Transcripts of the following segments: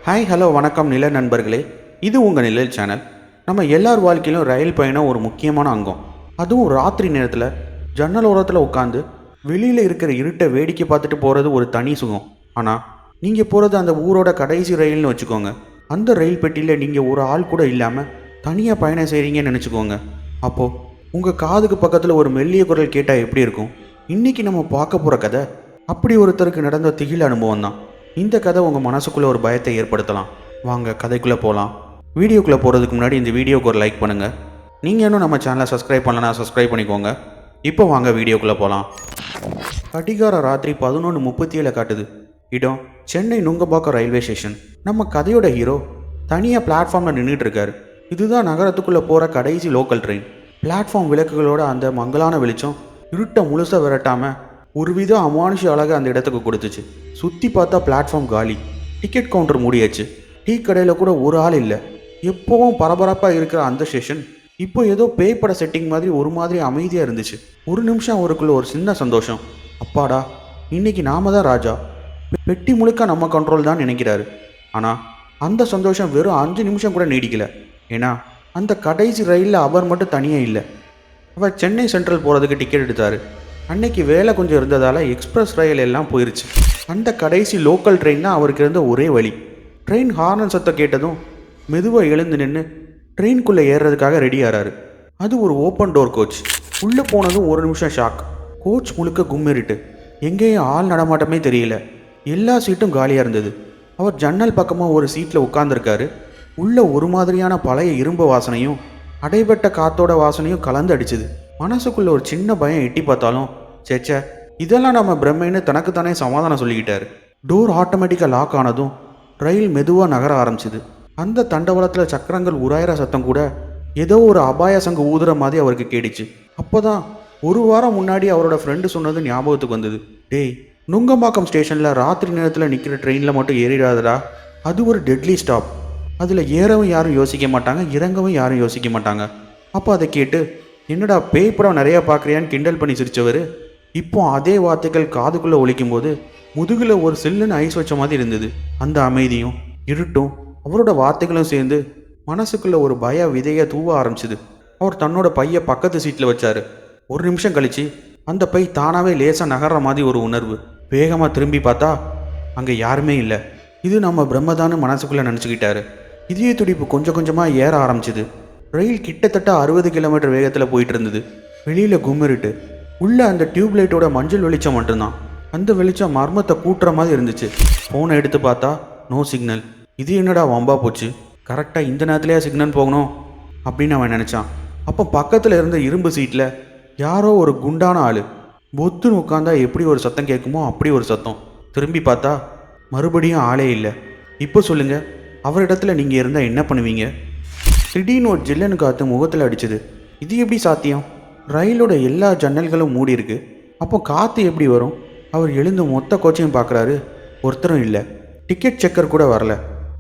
Hi hello வணக்கம் நில நண்பர்களே. இது உங்கள் நிழல் சேனல். நம்ம எல்லார் வாழ்க்கையிலும் ரயில் பயணம் ஒரு முக்கியமான அங்கம். அதுவும் ராத்திரி நேரத்தில் ஜன்னல் ஓரத்தில் உட்காந்து வெளியில் இருக்கிற இருட்டை வேடிக்கை பார்த்துட்டு போகிறது ஒரு தனி சுகம். ஆனால் நீங்கள் போகிறது அந்த ஊரோட கடைசி ரயில்னு வச்சுக்கோங்க. அந்த ரயில் பெட்டியில் நீங்கள் ஒரு ஆள் கூட இல்லாமல் தனியாக பயணம் செய்கிறீங்கன்னு நினச்சிக்கோங்க. அப்போது உங்கள் காதுக்கு பக்கத்தில் ஒரு மெல்லிய குரல் கேட்டால் எப்படி இருக்கும்? இன்றைக்கி நம்ம பார்க்க போகிற கதை அப்படி ஒருத்தருக்கு நடந்த திகில் அனுபவம் தான். இந்த கதை உங்கள் மனசுக்குள்ளே ஒரு பயத்தை ஏற்படுத்தலாம். வாங்க கதைக்குள்ளே போகலாம். வீடியோக்குள்ளே போகிறதுக்கு முன்னாடி இந்த வீடியோக்கு ஒரு லைக் பண்ணுங்கள். நீங்கள் இன்னும் நம்ம சேனலை சப்ஸ்கிரைப் பண்ணலன்னா சப்ஸ்கிரைப் பண்ணிக்கோங்க. இப்போ வாங்க வீடியோக்குள்ளே போகலாம். கடிகார ராத்திரி 11:37 காட்டுது. இடம் சென்னை நுங்கம்பாக்கம் ரயில்வே ஸ்டேஷன். நம்ம கதையோட ஹீரோ தனியாக பிளாட்ஃபார்மில் நின்றுட்டு இருக்காரு. இதுதான் நகரத்துக்குள்ளே போகிற கடைசி லோக்கல் ட்ரெயின். பிளாட்ஃபார்ம் விளக்குகளோட அந்த மங்கலான வெளிச்சம் இருட்டை முழுசாக விரட்டாமல் ஒரு விதம் அமானுஷ அழகாக அந்த இடத்துக்கு கொடுத்துச்சு. சுற்றி பார்த்தா பிளாட்ஃபார்ம் காலி. Ticket counter மூடியாச்சு. டீ கடையில் கூட ஒரு ஆள் இல்லை. எப்போவும் பரபரப்பாக இருக்கிற அந்த ஸ்டேஷன் இப்போ ஏதோ பேய்பட செட்டிங் மாதிரி ஒரு மாதிரி அமைதியாக இருந்துச்சு. ஒரு நிமிஷம் அவருக்குள்ள ஒரு சின்ன சந்தோஷம். அப்பாடா, இன்னைக்கு நாம தான் ராஜா, பெட்டி முழுக்க நம்ம கண்ட்ரோல் தான் நினைக்கிறாரு. ஆனால் அந்த சந்தோஷம் வெறும் 5 நிமிஷம் கூட நீடிக்கல. ஏன்னா அந்த கடைசி ரயிலில் அவர் மட்டும் தனியாக இல்லை. அவர் சென்னை சென்ட்ரல் போகிறதுக்கு டிக்கெட் எடுத்தார். அன்னைக்கு வேலை கொஞ்சம் இருந்ததால் எக்ஸ்பிரஸ் ரயில் எல்லாம் போயிடுச்சு. அந்த கடைசி லோக்கல் ட்ரெயின் தான் அவருக்கு இருந்த ஒரே வழி. ட்ரெயின் ஹார்ன் சத்தம் கேட்டதும் மெதுவாக எழுந்து நின்று ட்ரெயின்குள்ளே ஏறுறதுக்காக ரெடி ஆகிறாரு. அது ஒரு ஓப்பன் டோர் கோச். உள்ளே போனதும் ஒரு நிமிஷம் ஷாக். கோச் முழுக்க கும்மிருட்டு. எங்கேயும் ஆள் நடமாட்டமே தெரியல. எல்லா சீட்டும் காலியாக இருந்தது. அவர் ஜன்னல் பக்கமாக ஒரு சீட்டில் உட்கார்ந்துருக்காரு. உள்ள ஒரு மாதிரியான பழைய இரும்பு வாசனையும் அடைபட்ட காத்தோட வாசனையும் கலந்து அடிச்சுது. மனசுக்குள்ள ஒரு சின்ன பயம் எட்டி பார்த்தாலும் சேச்சே, இதெல்லாம் நம்ம பிரம்மைன்னு தனக்குத்தானே சமாதானம் சொல்லிக்கிட்டாரு. டோர் ஆட்டோமேட்டிக்காக லாக் ஆனதும் ரயில் மெதுவாக நகர ஆரம்பிச்சுது. அந்த தண்டவாளத்தில் சக்கரங்கள் உராயிற சத்தம் கூட ஏதோ ஒரு அபாய சங்கு ஊதுற மாதிரி அவருக்கு கேட்டுச்சு. அப்போ தான் ஒரு வாரம் முன்னாடி அவரோட ஃப்ரெண்டு சொன்னது ஞாபகத்துக்கு வந்தது. டேய், நுங்கம்பாக்கம் ஸ்டேஷனில் ராத்திரி நேரத்தில் நிற்கிற ட்ரெயினில் மட்டும் ஏறிடாதடா. அது ஒரு டெட்லி ஸ்டாப். அதில் ஏறவும் யாரும் யோசிக்க மாட்டாங்க, இறங்கவும் யாரும் யோசிக்க மாட்டாங்க. அப்போ அதை கேட்டு என்னடா பேய் படம் நிறையா பார்க்குறியான்னு கிண்டல் பண்ணி சிரித்தவர் இப்போ அதே வார்த்தைகள் காதுக்குள்ளே ஒலிக்கும்போது முதுகில் ஒரு சில்லுன்னு ஐஸ் வச்ச மாதிரி இருந்தது. அந்த அமைதியும் இருட்டும் அவரோட வார்த்தைகளும் சேர்ந்து மனசுக்குள்ளே ஒரு பய விதையை தூவ ஆரம்பிச்சுது. அவர் தன்னோட பையை பக்கத்து சீட்டில் வச்சார். ஒரு நிமிஷம் கழித்து அந்த பை தானாகவே லேசாக நகர்ற மாதிரி ஒரு உணர்வு. வேகமாக திரும்பி பார்த்தா அங்கே யாருமே இல்லை. இது நம்ம பிரம்மதான்னு மனசுக்குள்ளே நினச்சிக்கிட்டாரு. இதய துடிப்பு கொஞ்சம் கொஞ்சமாக ஏற ஆரம்பிச்சுது. ரயில் கிட்டத்தட்ட 60 கிலோமீட்டர் வேகத்தில் போயிட்டு இருந்தது. வெளியில் கும்மிருட்டு. உள்ள அந்த டியூப்லைட்டோட மஞ்சள் வெளிச்சம் மட்டும்தான். அந்த வெளிச்சம் மர்மத்தை கூட்டுற மாதிரி இருந்துச்சு. ஃபோனை எடுத்து பார்த்தா நோ சிக்னல். இது என்னடா வம்பா போச்சு, கரெக்டாக இந்த நேரத்துலேயே சிக்னல் போகணும் அப்படின்னு அவன் நினச்சான். அப்போ பக்கத்தில் இருந்த இரும்பு சீட்டில் யாரோ ஒரு குண்டான ஆள் பொத்துன்னு உட்காந்தா எப்படி ஒரு சத்தம் கேட்குமோ அப்படி ஒரு சத்தம். திரும்பி பார்த்தா மறுபடியும் ஆளே இல்லை. இப்போ சொல்லுங்கள், அவரிடத்துல நீங்கள் இருந்தால் என்ன பண்ணுவீங்க? திடீர்னு ஒரு ஜில்லனு காற்று முகத்தில் அடிச்சுது. இது எப்படி சாத்தியம்? ரயிலோட எல்லா ஜன்னல்களும் மூடி இருக்கு. அப்போ காற்று எப்படி வரும்? அவர் எழுந்து மொத்த கோச்சையும் பார்க்குறாரு. ஒருத்தரும் இல்லை. டிக்கெட் செக்கர் கூட வரல.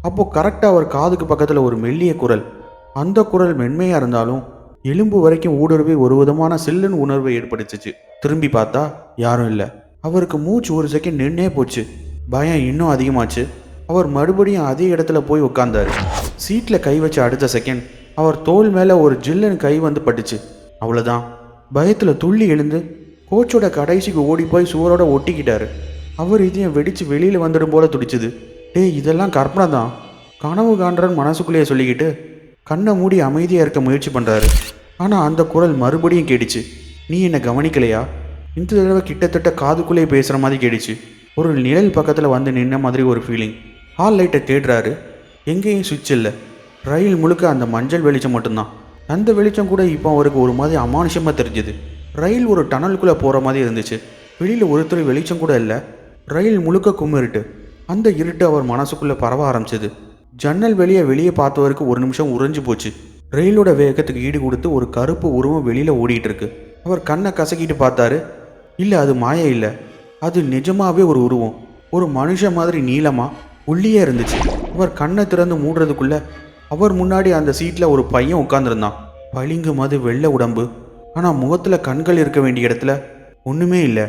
அப்போது கரெக்டாக அவர் காதுக்கு பக்கத்தில் ஒரு மெல்லிய குரல். அந்த குரல் மென்மையாக இருந்தாலும் எலும்பு வரைக்கும் ஊடுருவி ஒரு விதமான சில்லுன்னு உணர்வை ஏற்படுத்துச்சு. திரும்பி பார்த்தா யாரும் இல்லை. அவருக்கு மூச்சு ஒரு செகண்ட் நின்னே போச்சு. பயம் இன்னும் அதிகமாச்சு. அவர் மறுபடியும் அதே இடத்துல போய் உட்கார்ந்தாரு. சீட்டில் கை வச்ச அடுத்த செகண்ட் அவர் தோல் மேலே ஒரு ஜில்லுன்னு கை வந்து பட்டுச்சு. அவ்வளோதான். பயத்தில் துள்ளி எழுந்து கோச்சோட கடைசிக்கு ஓடி போய் சுவரோட ஒட்டிக்கிட்டாரு. அவர் இதையும் வெடித்து வெளியில் வந்துடும் போல துடிச்சுது. டேய், இதெல்லாம் கற்பனை தான், கனவு காண்றன்னு மனசுக்குள்ளேயே சொல்லிக்கிட்டு கண்ணை மூடி அமைதியாக இருக்க முயற்சி பண்ணுறாரு. ஆனால் அந்த குரல் மறுபடியும் கேட்டுச்சு. நீ என்னை கவனிக்கலையா? இந்த தடவை கிட்டத்தட்ட காதுக்குள்ளேயே பேசுகிற மாதிரி கேட்டுச்சு. ஒரு நிழல் பக்கத்தில் வந்து நின்ன மாதிரி ஒரு ஃபீலிங். ஹால் லைட்டை தேடுறாரு. எங்கேயும் சுவிட்ச் இல்லை. ரயில் முழுக்க அந்த மஞ்சள் வெளிச்சம் மட்டும்தான். அந்த வெளிச்சம் கூட இப்போ அவருக்கு ஒரு மாதிரி அமானுஷமாக தெரிஞ்சுது. ரயில் ஒரு டனலுக்குள்ளே போகிற மாதிரி இருந்துச்சு. வெளியில் ஒருத்தர் வெளிச்சம் கூட இல்லை. ரயில் முழுக்க கும்மிருட்டு. அந்த இருட்டு அவர் மனசுக்குள்ளே பரவ ஆரம்பிச்சது. ஜன்னல் வெளியே பார்த்தவருக்கு ஒரு நிமிஷம் உறைஞ்சு போச்சு. ரயிலோட வேகத்துக்கு ஈடு கொடுத்து ஒரு கருப்பு உருவம் வெளியில் ஓடிட்டு இருக்கு. அவர் கண்ணை கசக்கிட்டு பார்த்தாரு. இல்லை, அது மாய இல்லை. அது நிஜமாகவே ஒரு உருவம். ஒரு மனுஷன் மாதிரி நீளமாக உள்ளியே இருந்துச்சு. அவர் கண்ணை திறந்து மூடுறதுக்குள்ள அவர் முன்னாடி அந்த சீட்டில் ஒரு பையன் உட்கார்ந்துருந்தான். பளிங்கு மாதிரி வெள்ளை உடம்பு. ஆனால் முகத்தில் கண்கள் இருக்க வேண்டிய இடத்துல ஒன்றுமே இல்லை.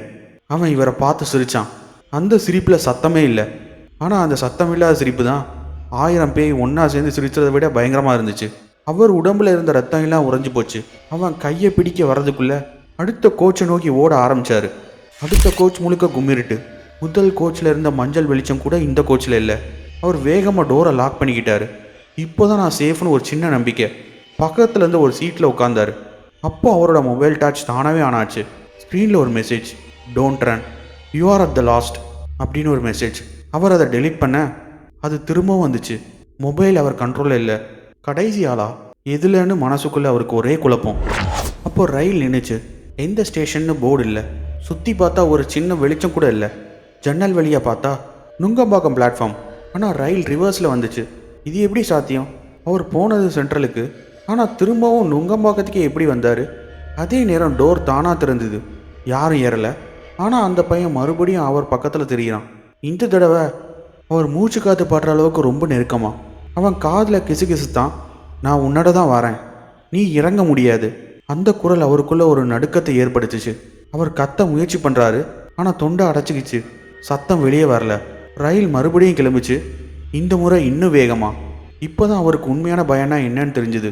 அவன் இவரை பார்த்து சிரித்தான். அந்த சிரிப்பில் சத்தமே இல்லை. ஆனால் அந்த சத்தம் இல்லாத சிரிப்பு தான் 1000 பேய் ஒன்றா சேர்ந்து சிரிச்சதை விட பயங்கரமாக இருந்துச்சு. அவர் உடம்புல இருந்த ரத்தம் எல்லாம் உறைஞ்சு போச்சு. அவன் கையை பிடிக்க வர்றதுக்குள்ள அடுத்த கோச்சை நோக்கி ஓட ஆரம்பிச்சாரு. அடுத்த கோச் முழுக்க கும்மிருட்டு. முதல் கோச்சில் இருந்த மஞ்சள் வெளிச்சம் கூட இந்த கோச்சில் இல்லை. அவர் வேகமாக டோரை லாக் பண்ணிக்கிட்டாரு. இப்போதான் நான் சேஃப்னு ஒரு சின்ன நம்பிக்கை. பக்கத்தில் இருந்து ஒரு சீட்டில் உட்காந்தாரு. அப்போ அவரோட மொபைல் டாச் தானாகவே ஆனாச்சு. ஸ்க்ரீனில் ஒரு message, don't run, you are at the last அப்படின்னு ஒரு மெசேஜ். அவர் அதை டெலீட் பண்ண அது திரும்பவும் வந்துச்சு. மொபைல் அவர் கண்ட்ரோலில் இல்லை. கடைசி ஆளா எதுலன்னு மனசுக்குள்ளே அவருக்கு ஒரே குழப்பம். அப்போ ரயில் நின்றுச்சு. எந்த ஸ்டேஷன்னு போர்டு இல்லை. சுற்றி பார்த்தா ஒரு சின்ன வெளிச்சம் கூட இல்லை. ஜன்னல் வழியாக பார்த்தா நுங்கம்பாக்கம் பிளாட்ஃபார்ம். ஆனால் ரயில் ரிவர்ஸில் வந்துச்சு. இது எப்படி சாத்தியம்? அவர் போனது சென்ட்ரலுக்கு, ஆனால் திரும்பவும் நுங்கம்பாக்கத்துக்கே எப்படி வந்தார்? அதே நேரம் டோர் தானாக திறந்தது. யாரும் ஏறலை. ஆனால் அந்த பையன் மறுபடியும் அவர் பக்கத்தில் தெரிகிறான். இந்த தடவை அவர் மூச்சு காத்து பாடுற அளவுக்கு ரொம்ப நெருக்கமாக. அவன் காதில் கிசுகிசுத்தான், நான் உன்னோட தான் வரேன், நீ இறங்க முடியாது. அந்த குரல் அவருக்குள்ள ஒரு நடுக்கத்தை ஏற்படுத்துச்சு. அவர் கத்த முயற்சி பண்ணுறாரு, ஆனால் தொண்டை அடைச்சிக்கிச்சு. சத்தம் வெளியே வரல. ரயில் மறுபடியும் கிளம்பிச்சு. இந்த முறை இன்னும் வேகமாக. இப்போ தான் அவருக்கு உண்மையான பயனா என்னன்னு தெரிஞ்சுது.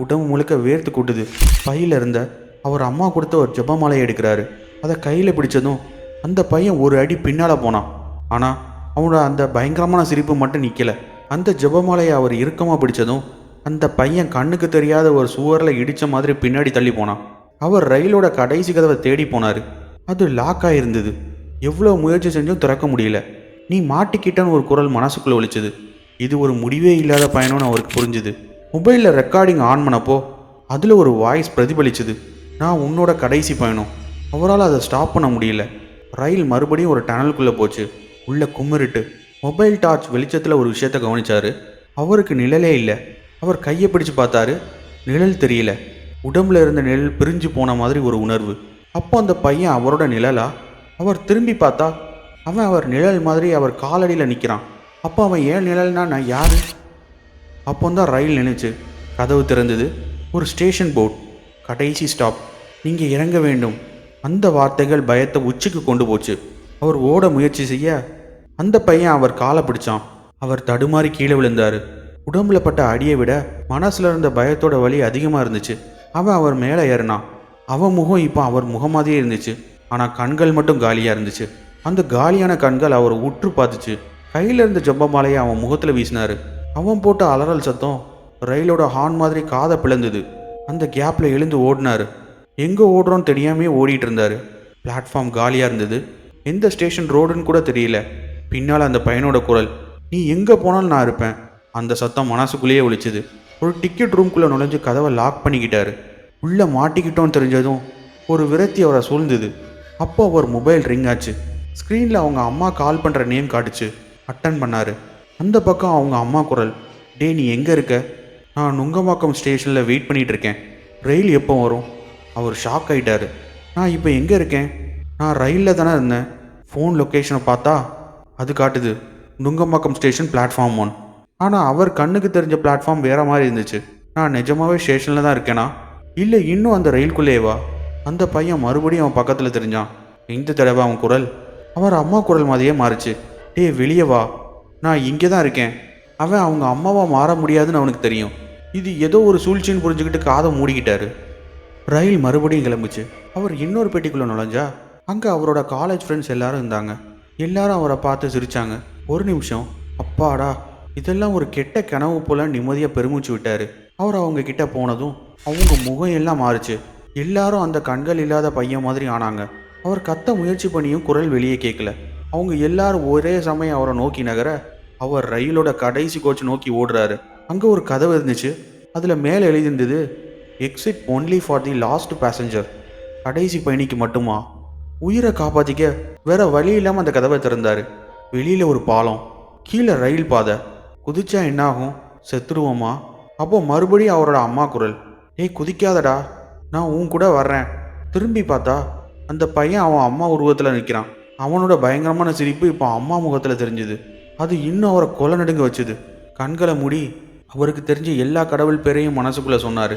உடம்பு முழுக்க வேர்த்து கூட்டுது. பையில் இருந்த அவர் அம்மா கொடுத்த ஒரு ஜெபமாலையை எடுக்கிறாரு. அதை கையில் பிடிச்சதும் அந்த பையன் ஒரு அடி பின்னால் போனான். ஆனால் அவனோட அந்த பயங்கரமான சிரிப்பு மட்டும் நிற்கலை. அந்த ஜெபமாலையை அவர் இறுக்கமாக பிடிச்சதும் அந்த பையன் கண்ணுக்கு தெரியாத ஒரு சுவரில் இடித்த மாதிரி பின்னாடி தள்ளி போனான். அவர் ரயிலோட கடைசி கதவை தேடி போனார். அது லாக் ஆகிருந்தது. எவ்வளோ முயற்சி செஞ்சும் திறக்க முடியல. நீ மாட்டிக்கிட்டன்னு ஒரு குரல் மனசுக்குள்ளே ஒழிச்சுது. இது ஒரு முடிவே இல்லாத பயணம்னு அவருக்கு புரிஞ்சுது. மொபைலில் ரெக்கார்டிங் ஆன் பண்ணப்போ அதில் ஒரு வாய்ஸ் பிரதிபலிச்சுது, நான் உன்னோட கடைசி பயணம். அவரால் அதை ஸ்டாப் பண்ண முடியல. ரயில் மறுபடியும் ஒரு டனலுக்குள்ளே போச்சு. உள்ள கும்மிருட்டு. மொபைல் டார்ச் வெளிச்சத்தில் ஒரு விஷயத்தை கவனிச்சாரு. அவருக்கு நிழலே இல்லை. அவர் கையை பிடிச்சு பார்த்தாரு. நிழல் தெரியல. உடம்புல இருந்த நிழல் பிரிஞ்சு போன மாதிரி ஒரு உணர்வு. அப்போ அந்த பையன் அவரோட நிழலா? அவர் திரும்பி பார்த்தா அவன் அவர் நிழல் மாதிரி அவர் காலடியில் நிற்கிறான். அப்போ அவன் ஏன் நிழல்னா நான் யாரு? அப்போ தான் ரயில் நின்றுச்சு. கதவு திறந்தது. ஒரு ஸ்டேஷன் போர்ட், கடைசி ஸ்டாப், நீங்கள் இறங்க வேண்டும். அந்த வார்த்தைகள் பயத்தை உச்சிக்கு கொண்டு போச்சு. அவர் ஓட முயற்சி செய்ய அந்த பையன் அவர் காலை பிடிச்சான். அவர் தடுமாறி கீழே விழுந்தார். உடம்புல பட்ட அடியை விட மனசில் இருந்த பயத்தோட வலி அதிகமாக இருந்துச்சு. அவன் அவர் மேலே ஏறினான். அவன் முகம் இப்போ அவர் முகம் மாதிரியே இருந்துச்சு. ஆனால் கண்கள் மட்டும் காலியாக இருந்துச்சு. அந்த காலியான கண்கள் அவர் உற்று பார்த்துச்சு. கையில் இருந்த ஜெபமாலையை அவன் முகத்தில் வீசினார். அவன் போட்ட அலறல் சத்தம் ரயிலோட ஹார்ன் மாதிரி காதை பிளந்தது. அந்த கேப்பில் எழுந்து ஓடினார். எங்கே ஓடுறோன்னு தெரியாமே ஓடிட்டு இருந்தார். பிளாட்ஃபார்ம் காலியாக இருந்தது. எந்த ஸ்டேஷன் ரோடுன்னு கூட தெரியல. பின்னால் அந்த பையனோட குரல், நீ எங்கே போனாலும் நான் இருப்பேன். அந்த சத்தம் மனசுக்குள்ளேயே ஒழிச்சுது. ஒரு டிக்கெட் ரூம்குள்ளே நுழைஞ்சு கதவை லாக் பண்ணிக்கிட்டாரு. உள்ளே மாட்டிக்கிட்டோன்னு தெரிஞ்சதும் ஒரு விரக்தி அவரை சூழ்ந்தது. அப்போ அவர் மொபைல் ரிங் ஆச்சு. ஸ்க்ரீனில் அவங்க அம்மா கால் பண்ணுற நேம் காட்டுச்சு. அட்டன் பண்ணார். அந்த பக்கம் அவங்க அம்மா குரல், டே நீ எங்கே இருக்க? நான் நுங்கம்பாக்கம் ஸ்டேஷனில் வெயிட் பண்ணிகிட்டு இருக்கேன். ரயில் எப்போ வரும்? அவர் ஷாக் ஆகிட்டார். நான் இப்போ எங்கே இருக்கேன்? நான் ரயிலில் தானே இருந்தேன். ஃபோன் லொக்கேஷனை பார்த்தா அது காட்டுது நுங்கம்பாக்கம் ஸ்டேஷன் பிளாட்ஃபார்ம் 1. ஆனால் அவர் கண்ணுக்கு தெரிஞ்ச பிளாட்ஃபார்ம் வேறு மாதிரி இருந்துச்சு. நான் நிஜமாகவே ஸ்டேஷனில் தான் இருக்கேனா, இல்லை இன்னும் அந்த ரயில்குள்ளேவா? அந்த பையன் மறுபடியும் அவன் பக்கத்தில் தெரிஞ்சான். இந்த தடவை அவன் குரல் அவர் அம்மா குரல் மாதிரியே மாறிச்சு. டே வெளியே வா, நான் இங்கே தான் இருக்கேன். அவன் அவங்க அம்மாவாக மாற முடியாதுன்னு அவனுக்கு தெரியும். இது ஏதோ ஒரு சூழ்ச்சின்னு புரிஞ்சுக்கிட்டு காதை மூடிக்கிட்டாரு. ரயில் மறுபடியும் கிளம்புச்சு. அவர் இன்னொரு பெட்டிக்குள்ளே நுழைஞ்சா அங்கே அவரோட காலேஜ் ஃப்ரெண்ட்ஸ் எல்லாரும் இருந்தாங்க. எல்லாரும் அவரை பார்த்து சிரித்தாங்க. ஒரு நிமிஷம், அப்பாடா இதெல்லாம் ஒரு கெட்ட கனவு போல நிம்மதியாக பெருமூச்சு விட்டார். அவர் அவங்க கிட்ட போனதும் அவங்க முகம் எல்லாம் மாறுச்சு. எல்லாரும் அந்த கண்கள் இல்லாத பையன் மாதிரி ஆனாங்க. அவர் கத்த முயற்சி பண்ணியும் குரல் வெளியே கேட்கல. அவங்க எல்லாரும் ஒரே சமயம் அவரை நோக்கி நகர அவர் ரயிலோட கடைசி கோச் நோக்கி ஓடுறாரு. அங்கே ஒரு கதவு இருந்துச்சு. அதில் மேலே எழுதியிருந்தது, exit only for the last passenger. கடைசி பயணிக்கு மட்டுமா? உயிரை காப்பாற்றிக்க வேற வழி இல்லாமல் அந்த கதவை திறந்தார். வெளியில் ஒரு பாலம், கீழே ரயில் பாதை. குதிச்சா என்னாகும்? செத்துருவோமா? அப்போ மறுபடியும் அவரோட அம்மா குரல், ஏய் குதிக்காதடா, நான் உன் கூட வர்றேன். திரும்பி பார்த்தா அந்த பையன் அவன் அம்மா உருவத்தில் நிற்கிறான். அவனோட பயங்கரமான சிரிப்பு இப்போ அம்மா முகத்தில் தெரிஞ்சுது. அது இன்னும் அவரை கொலை நடுங்க வச்சுது. கண்களை மூடி அவருக்கு தெரிஞ்ச எல்லா கடவுள் பேரையும் மனசுக்குள்ளே சொன்னார்.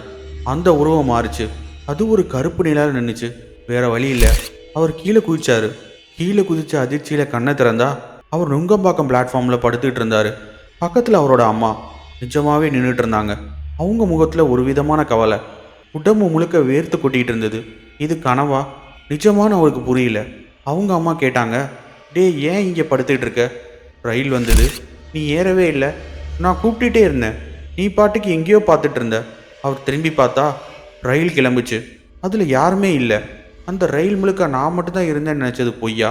அந்த உருவம் மாறிச்சு. அது ஒரு கருப்பு நிழல் நின்றுச்சு. வேற வழி இல்லை. அவர் கீழே குதிச்சாரு. கீழே குதிச்ச அதிர்ச்சியில் கண்ணை திறந்தா அவர் நுங்கம்பாக்கம் பிளாட்ஃபார்மில் படுத்துக்கிட்டு இருந்தார். பக்கத்தில் அவரோட அம்மா நிஜமாவே நின்றுட்டு இருந்தாங்க. அவங்க முகத்தில் ஒரு விதமான கவலை. உடம்பு முழுக்க வேர்த்து கொட்டிகிட்டு இருந்தது. இது கனவா நிஜமானு அவருக்கு புரியல. அவங்க அம்மா கேட்டாங்க, டே ஏன் இங்கே படுத்துக்கிட்டு இருக்க? ரயில் வந்தது, நீ ஏறவே இல்லை. நான் கூப்பிட்டுட்டே இருந்தேன், நீ பாட்டுக்கு எங்கேயோ பார்த்துட்டு இருந்த. அவர் திரும்பி பார்த்தா ரயில் கிளம்புச்சு. அதில் யாருமே இல்லை. அந்த ரயில் முழுக்க நான் மட்டும்தான் இருந்தேன்னு நினச்சது பொய்யா?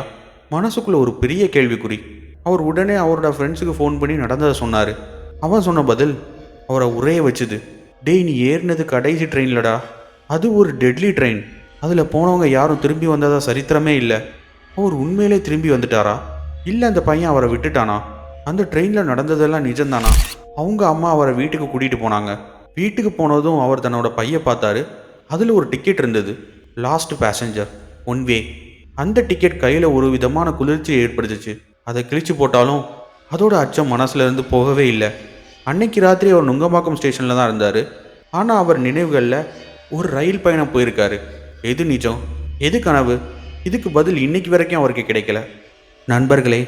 மனசுக்குள்ளே ஒரு பெரிய கேள்விக்குறி. அவர் உடனே அவரோட ஃப்ரெண்ட்ஸுக்கு ஃபோன் பண்ணி நடந்ததை சொன்னார். அவன் சொன்ன பதில் அவரை உரைய வச்சுது. டேய் நீ ஏறினது கடைசி ட்ரெயின்லடா. அது ஒரு டெட்லி ட்ரெயின். அதில் போனவங்க யாரும் திரும்பி வந்ததா சரித்திரமே இல்லை. அவர் உண்மையிலே திரும்பி வந்துட்டாரா, இல்லை அந்த பையன் அவரை விட்டுட்டானா? அந்த ட்ரெயினில் நடந்ததெல்லாம் நிஜம்தானா? அவங்க அம்மா அவரை வீட்டுக்கு கூட்டிகிட்டு போனாங்க. வீட்டுக்கு போனதும் அவர் தன்னோட பையை பார்த்தாரு. அதில் ஒரு டிக்கெட் இருந்தது, லாஸ்ட் பேசஞ்சர், ஒன் வே. அந்த டிக்கெட் கையில் ஒரு விதமான குளிர்ச்சியை ஏற்படுத்துச்சு. அதை கிழிச்சு போட்டாலும் அதோட அச்சம் மனசுல இருந்து போகவே இல்லை. அன்னைக்கு ராத்திரி அவர் நுங்கம்பாக்கம் ஸ்டேஷனில் தான் இருந்தார். ஆனால் அவர் நினைவுகளில் ஒரு ரயில் பயணம் போயிருக்காரு. எது நிஜம், எது கனவு? இதுக்கு பதில் இன்னைக்கு வரைக்கும் அவருக்கு கிடைக்கல. நண்பர்களே,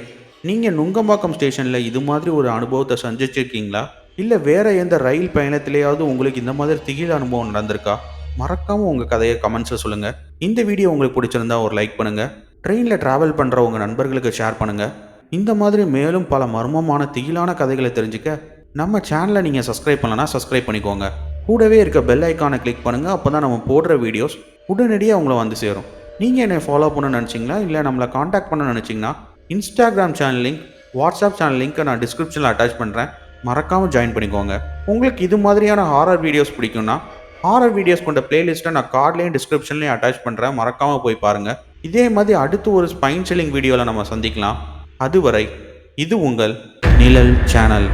நீங்கள் நுங்கம்பாக்கம் ஸ்டேஷனில் இது மாதிரி ஒரு அனுபவத்தை சந்திச்சிருக்கீங்களா? இல்லை வேறு எந்த ரயில் பயணத்திலேயாவது உங்களுக்கு இந்த மாதிரி திகில் அனுபவம் நடந்திருக்கா? மறக்காமல் உங்கள் கதையை கமெண்ட்ஸில் சொல்லுங்கள். இந்த வீடியோ உங்களுக்கு பிடிச்சிருந்தா ஒரு லைக் பண்ணுங்கள். ட்ரெயினில் ட்ராவல் பண்ணுற உங்கள் நண்பர்களுக்கு ஷேர் பண்ணுங்கள். இந்த மாதிரி மேலும் பல மர்மமான திகிலான கதைகளை தெரிஞ்சுக்க நம்ம சேனலை நீங்கள் சப்ஸ்கிரைப் பண்ணலன்னா சப்ஸ்கிரைப் பண்ணிக்கோங்க. கூடவே இருக்க பெல் ஐக்கானை கிளிக் பண்ணுங்கள். அப்போ தான் நம்ம போடுற வீடியோஸ் உடனடியாக உங்களை வந்து சேரும். நீங்கள் என்னை ஃபாலோ பண்ண நினச்சிங்களா, இல்லை நம்மளை காண்டாக்ட் பண்ண நினச்சிங்கன்னா Instagram channel link, WhatsApp channel லிங்க்கை நான் டிஸ்கிரிப்ஷனில் அட்டாச் பண்ணுறேன். மறக்காமல் ஜாயின் பண்ணிக்கோங்க. உங்களுக்கு இது மாதிரியான ஹாரர் வீடியோஸ் பிடிக்கும்னா ஹாரர் வீடியோஸ் கொண்ட பிளேலிஸ்ட்டை நான் கார்ட்லேயும் டிஸ்கிரிப்ஷன்லேயும் அட்டாச் பண்ணுறேன். மறக்காமல் போய் பாருங்கள். இதே மாதிரி அடுத்து ஒரு ஸ்பைன் சில்லிங் வீடியோவில் நம்ம சந்திக்கலாம். அதுவரை இது உங்கள் நிழல் சேனல்.